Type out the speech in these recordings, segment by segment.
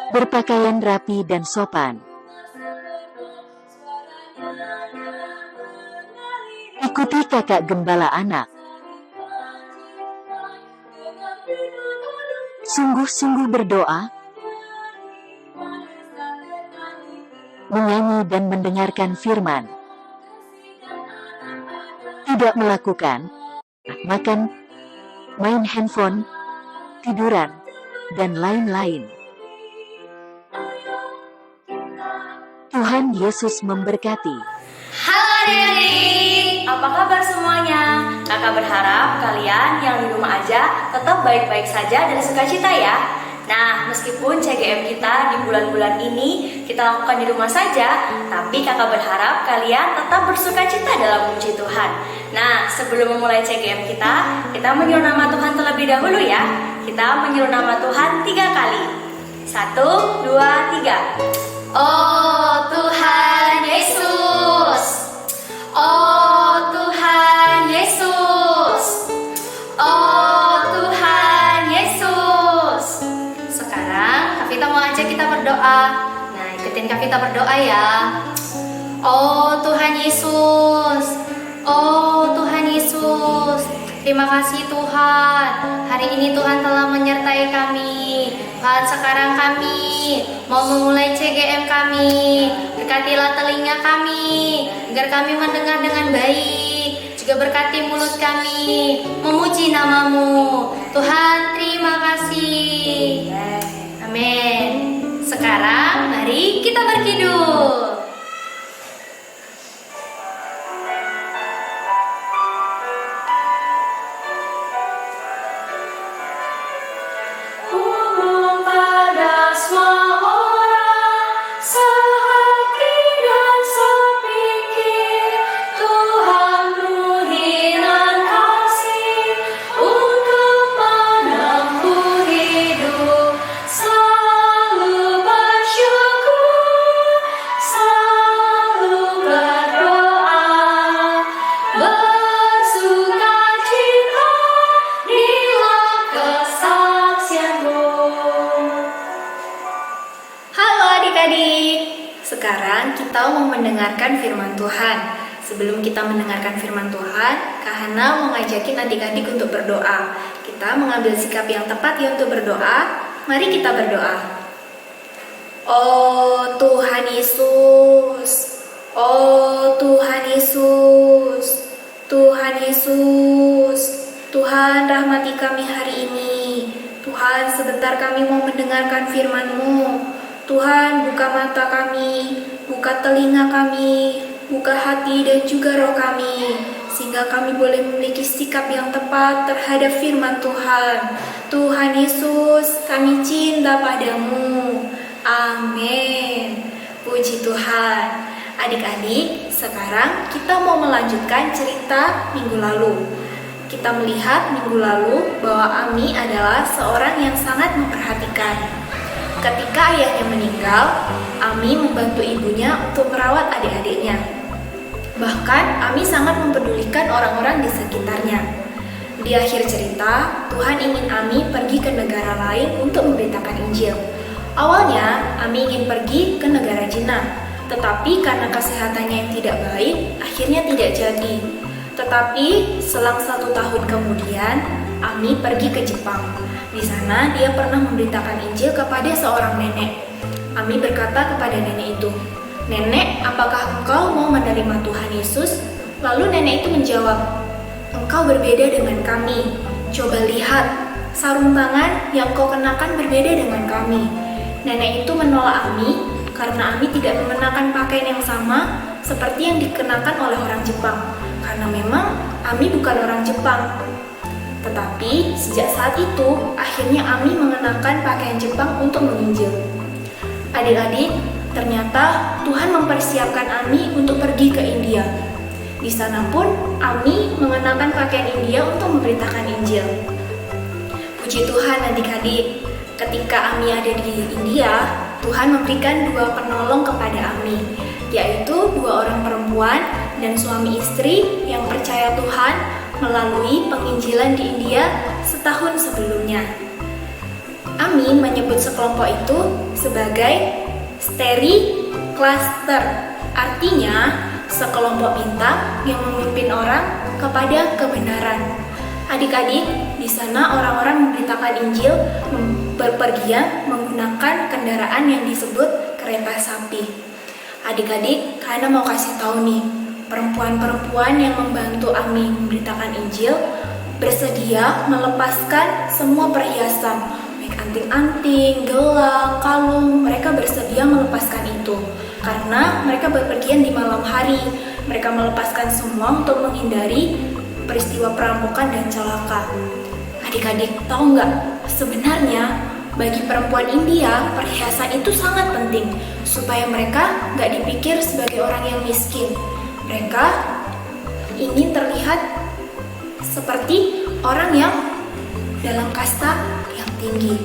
berpakaian rapi dan sopan. Ikuti kakak gembala anak. Sungguh-sungguh berdoa, menyanyi dan mendengarkan firman. Tidak melakukan, makan, main handphone, tiduran, dan lain-lain. Tuhan Yesus memberkati. Halo adik-adik, apa kabar semuanya? Kakak berharap kalian yang di rumah aja tetap baik-baik saja dan sukacita ya. Nah, meskipun CGM kita di bulan-bulan ini kita lakukan di rumah saja, tapi kakak berharap kalian tetap bersukacita dalam memuji Tuhan. Nah, sebelum memulai CGM kita menyuruh nama Tuhan terlebih dahulu ya. Kita menyuruh nama Tuhan 3 kali. 1, 2, 3. Oh Tuhan Yesus, oh Tuhan Yesus, oh Tuhan Yesus. Sekarang Kak Vita mau ajak kita berdoa. Nah, ikutin Kak Vita berdoa ya. Oh Tuhan Yesus, oh Tuhan Yesus, terima kasih Tuhan. Hari ini Tuhan telah menyertai kami. Tuhan, sekarang kami mau memulai CGM kami. Berkatilah telinga kami, agar kami mendengar dengan baik. Juga berkati mulut kami, memuji nama-Mu. Tuhan, terima kasih. Amin. Sekarang mari kita berkidung. Sekarang kita mau mendengarkan firman Tuhan. Sebelum kita mendengarkan firman Tuhan, Kak Hana mau ngajakin adik-adik untuk berdoa. Kita mengambil sikap yang tepat ya untuk berdoa. Mari kita berdoa. Oh Tuhan Yesus, oh Tuhan Yesus, Tuhan Yesus, Tuhan rahmati kami hari ini. Tuhan, sebentar kami mau mendengarkan firman-Mu. Tuhan, buka mata kami, buka telinga kami, buka hati dan juga roh kami, sehingga kami boleh memiliki sikap yang tepat terhadap firman Tuhan. Tuhan Yesus, kami cinta padamu. Amin. Puji Tuhan. Adik-adik, sekarang kita mau melanjutkan cerita minggu lalu. Kita melihat minggu lalu bahwa Ami adalah seorang yang sangat memperhatikan. Ketika ayahnya meninggal, Ami membantu ibunya untuk merawat adik-adiknya. Bahkan Ami sangat mempedulikan orang-orang di sekitarnya. Di akhir cerita, Tuhan ingin Ami pergi ke negara lain untuk memberitakan Injil. Awalnya, Ami ingin pergi ke negara Cina, tetapi karena kesehatannya yang tidak baik, akhirnya tidak jadi. Tetapi selang 1 tahun kemudian, Ami pergi ke Jepang. Di sana dia pernah memberitakan Injil kepada seorang nenek. Ami berkata kepada nenek itu, "Nenek, apakah engkau mau menerima Tuhan Yesus?" Lalu nenek itu menjawab, "Engkau berbeda dengan kami. Coba lihat, sarung tangan yang kau kenakan berbeda dengan kami." Nenek itu menolak Ami karena Ami tidak mengenakan pakaian yang sama seperti yang dikenakan oleh orang Jepang. Karena memang Ami bukan orang Jepang. Tetapi sejak saat itu, akhirnya Ami mengenakan pakaian Jepang untuk menginjil. Adik-adik, ternyata Tuhan mempersiapkan Ami untuk pergi ke India. Di sana pun Ami mengenakan pakaian India untuk memberitakan Injil. Puji Tuhan adik-adik, ketika Ami ada di India, Tuhan memberikan 2 penolong kepada Ami, yaitu 2 orang perempuan dan suami istri yang percaya Tuhan melalui penginjilan di India setahun sebelumnya. Ami menyebut menyebut sekelompok itu sebagai steri cluster. Artinya, sekelompok bintang yang memimpin orang kepada kebenaran. Adik-adik, di sana orang-orang memberitakan Injil berpergian menggunakan kendaraan yang disebut kereta sapi. Adik-adik, Kahana mau kasih tahu nih, perempuan-perempuan yang membantu Ami memberitakan Injil bersedia melepaskan semua perhiasan, baik anting-anting, gelang, kalung. Mereka bersedia melepaskan itu karena mereka berpergian di malam hari. Mereka melepaskan semua untuk menghindari peristiwa perampokan dan celaka. Adik-adik tahu nggak? Sebenarnya bagi perempuan India, perhiasan itu sangat penting supaya mereka nggak dipikir sebagai orang yang miskin. Mereka ingin terlihat seperti orang yang dalam kasta yang tinggi.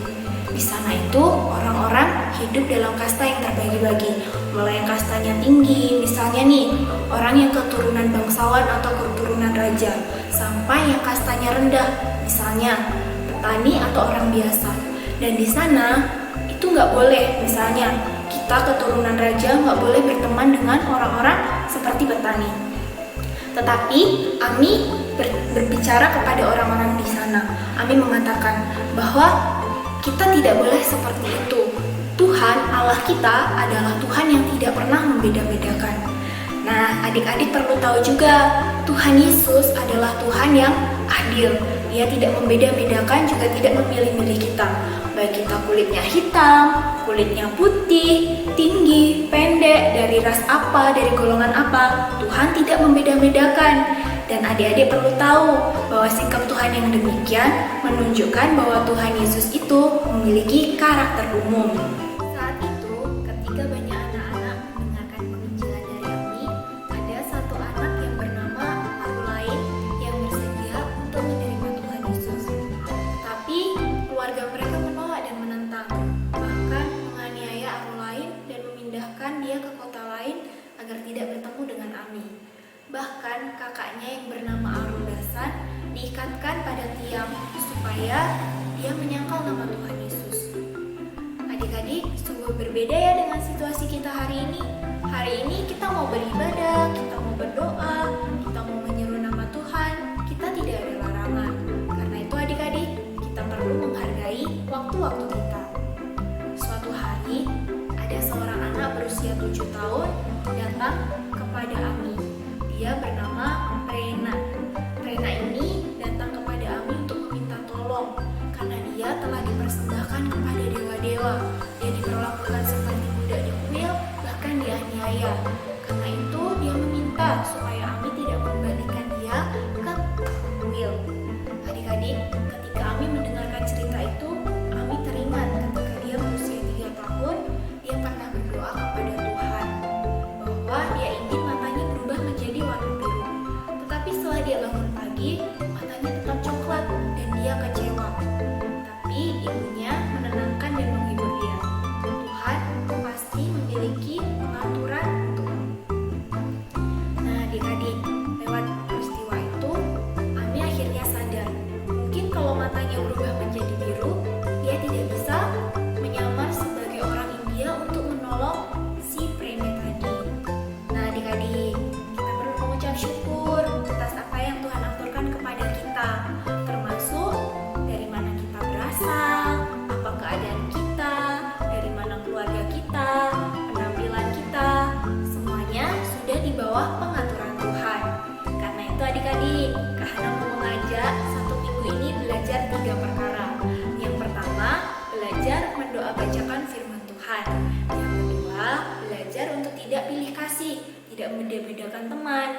Di sana itu orang-orang hidup dalam kasta yang terbagi-bagi, mulai yang kastanya tinggi, misalnya nih orang yang keturunan bangsawan atau keturunan raja, sampai yang kastanya rendah, misalnya petani atau orang biasa. Dan di sana itu nggak boleh, misalnya kita keturunan raja nggak boleh berteman dengan orang-orang seperti petani. Tetapi Ami berbicara kepada orang-orang di sana. Ami mengatakan bahwa kita tidak boleh seperti itu. Tuhan Allah kita adalah Tuhan yang tidak pernah membeda-bedakan. Nah, adik-adik perlu tahu juga, Tuhan Yesus adalah Tuhan yang adil. Dia tidak membeda-bedakan, juga tidak memilih-milih kita. Baik kita kulitnya hitam, kulitnya putih, tinggi, pendek, dari ras apa, dari golongan apa, Tuhan tidak membeda-bedakan. Dan adik-adik perlu tahu bahwa sikap Tuhan yang demikian menunjukkan bahwa Tuhan Yesus itu memiliki karakter umum. Saat itu, ketika banyak anak-anak mendengarkan penginjilan dari Ami, ada satu anak yang bernama Arulain yang bersedia untuk menerima Tuhan Yesus. Tapi keluarga mereka menolak dan menentang, bahkan menganiaya Arulain dan memindahkan dia ke kota lain agar tidak bertemu dengan Ami. Bahkan kakaknya yang bernama Aruldasan diikatkan pada tiang supaya dia menyangkal nama Tuhan Yesus. Adik-adik, sungguh berbeda ya dengan situasi kita hari ini. Hari ini kita mau beribadah, kita mau berdoa, kita mau menyeru nama Tuhan, kita tidak ada larangan. Karena itu adik-adik, kita perlu menghargai waktu-waktu kita. Suatu hari, ada seorang anak berusia 7 tahun datang kepada Ami. Dia bernama Rena. Rena ini datang kepada Ami untuk meminta tolong karena dia telah dipersembahkan kepada dewa-dewa. Dia diperlakukan seperti budak di kuil, bahkan dianiaya. Karena itu dia meminta supaya Ami tidak mengembalikan dia ke kuil. Adik-adik, ketika Ami mendengarkan cerita itu, Ami teringat ketika dia berusia 3 tahun, dia pernah berdoa kepada Tuhan bahwa dia ingin matanya berubah menjadi warna biru. Tetapi setelah dia bangun pagi, matanya tetap coklat dan dia kecewa. Tapi ibunya menenangkan dan menghibur dia. Tuhan pasti memiliki pengaturan untukmu. Nah, adik-adik, lewat peristiwa itu, Ami akhirnya sadar. Mungkin kalau matanya berubah menjadi biru, dia tidak bisa menyamar sebagai orang India untuk menolong si Prene tadi. Nah, adik-adik, kita perlu mengucap syukur atas apa yang Tuhan aturkan kepada kita, termasuk dari mana kita berasal, apa keadaan kita, dari mana keluarga kita, penampilan kita, semuanya sudah di bawah pengaturan Tuhan. Karena itu adik-adik, Kahana mau mengajak satu minggu ini belajar 3 perkara. Yang pertama, belajar mendoa bacakan firman Tuhan. Yang kedua, belajar untuk tidak pilih kasih, tidak membeda-bedakan teman.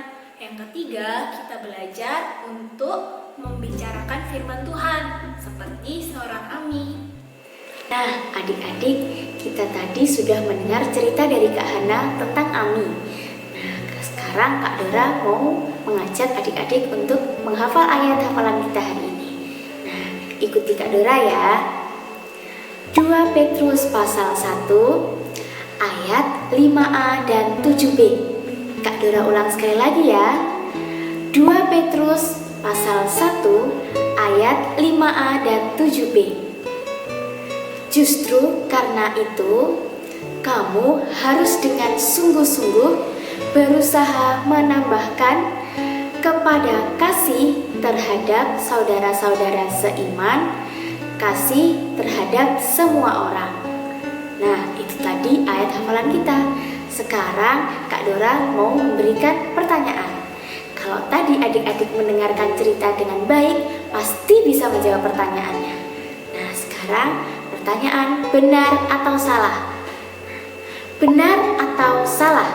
Yang ketiga, kita belajar untuk membicarakan firman Tuhan seperti seorang Ami. Nah, adik-adik, kita tadi sudah mendengar cerita dari Kak Hana tentang Ami. Nah, sekarang Kak Dora mau mengajak adik-adik untuk menghafal ayat hafalan kita hari ini. Nah, ikuti Kak Dora ya. 2 Petrus pasal 1 ayat 5a dan 7b. Kak Dora ulang sekali lagi ya. 2 Petrus pasal 1 ayat 5a dan 7b. Justru karena itu, kamu harus dengan sungguh-sungguh berusaha menambahkan kepada kasih terhadap saudara-saudara seiman, kasih terhadap semua orang. Nah, itu tadi ayat hafalan kita. Sekarang Kak Dora mau memberikan pertanyaan. Kalau tadi adik-adik mendengarkan cerita dengan baik, pasti bisa menjawab pertanyaannya. Nah, sekarang pertanyaan, benar atau salah? Benar atau salah?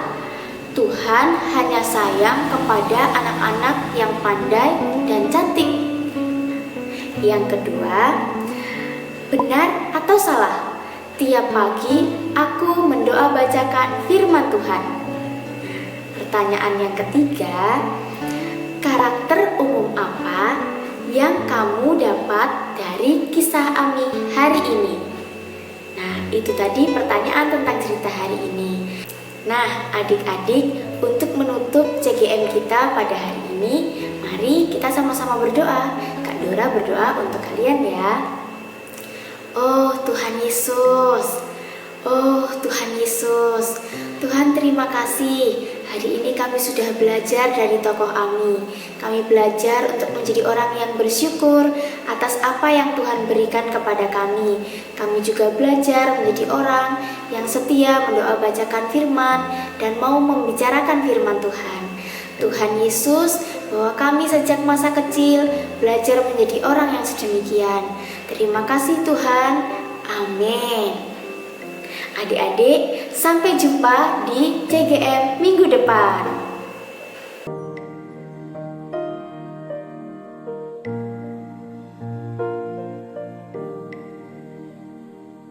Tuhan hanya sayang kepada anak-anak yang pandai dan cantik. Yang kedua, benar atau salah? Tiap pagi aku mendoa bacakan firman Tuhan. Pertanyaan yang ketiga, karakter umum apa yang kamu dapat dari kisah Ami hari ini? Nah, itu tadi pertanyaan tentang cerita hari ini. Nah, adik-adik, untuk menutup CGM kita pada hari ini, mari kita sama-sama berdoa. Kak Dora berdoa untuk kalian ya. Oh Tuhan Yesus, oh Tuhan Yesus, Tuhan terima kasih. Hari ini kami sudah belajar dari tokoh Ami. Kami belajar untuk menjadi orang yang bersyukur atas apa yang Tuhan berikan kepada kami. Kami juga belajar menjadi orang yang setia mendoa bacakan firman dan mau membicarakan firman Tuhan. Tuhan Yesus, bahwa kami sejak masa kecil belajar menjadi orang yang sedemikian. Terima kasih Tuhan. Amin. Adik-adik, sampai jumpa di CGM minggu depan.